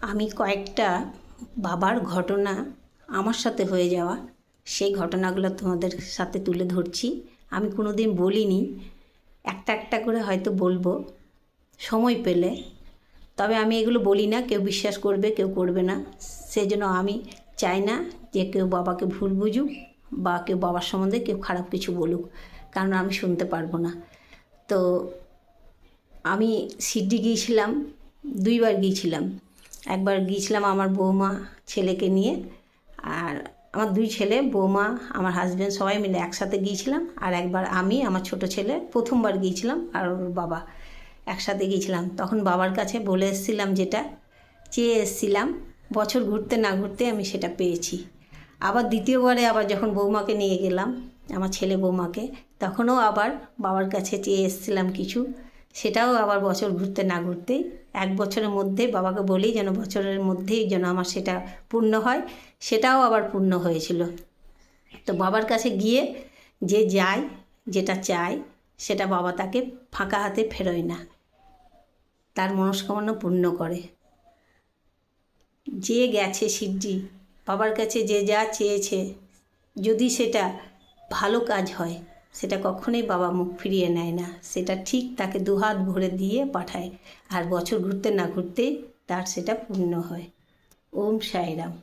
আমি কয়েকটা বাবার ঘটনা আমার সাথে হয়ে যাওয়া সেই ঘটনাগুলো তোমাদের সাথে তুলে ধরছি। আমি কোনো দিন বলিনি, একটা একটা করে হয়তো বলবো সময় পেলে। তবে আমি এগুলো বলি না, কেউ বিশ্বাস করবে কেউ করবে না। সেজন্য আমি চাই না যে কেউ বাবাকে ভুল বুঝুক বা কেউ বাবার সম্বন্ধে কেউ খারাপ কিছু বলুক, কারণ আমি শুনতে পারবো না। তো আমি সিডনি গিয়েছিলাম, দুইবার গিয়েছিলাম। একবার গিয়েছিলাম আমার বৌমা ছেলেকে নিয়ে, আর আমার দুই ছেলে, বৌমা, আমার হাজব্যান্ড সবাই মিলে একসাথে গিয়েছিলাম। আর একবার আমি, আমার ছোট ছেলে প্রথমবার গিয়েছিলাম, আর ওর বাবা একসাথে গিয়েছিলাম। তখন বাবার কাছে বলে এসেছিলাম, যেটা চেয়ে এসেছিলাম, বছর ঘুরতে না ঘুরতে আমি সেটা পেয়েছি। আবার দ্বিতীয়বারে আবার যখন বৌমাকে নিয়ে গেলাম, আমার ছেলে বৌমাকে, তখনও আবার বাবার কাছে চেয়ে এসেছিলাম কিছু, সেটাও আবার বছর ঘুরতে না ঘুরতেই, এক বছরের মধ্যেই বাবাকে বলি যেন বছরের মধ্যেই যেন আমার সেটা পূর্ণ হয়, সেটাও আবার পূর্ণ হয়েছিল। তো বাবার কাছে গিয়ে যে যায়, যেটা চায়, সেটা বাবা তাকে ফাঁকা হাতে ফেরোয় না, তার মনস্কামনা পূর্ণ করে। যে গেছে সিদ্ধি বাবার কাছে, যে যা চেয়েছে, যদি সেটা ভালো কাজ হয়, সেটা কখনোই বাবা মুখ ফিরিয়ে নেয় না, সেটা ঠিক তাকে দুহাত ভরে দিয়ে পাঠায়। আর বছর ঘুরতে না ঘুরতেই তার সেটা পূর্ণ হয়। ওম সাইরাম।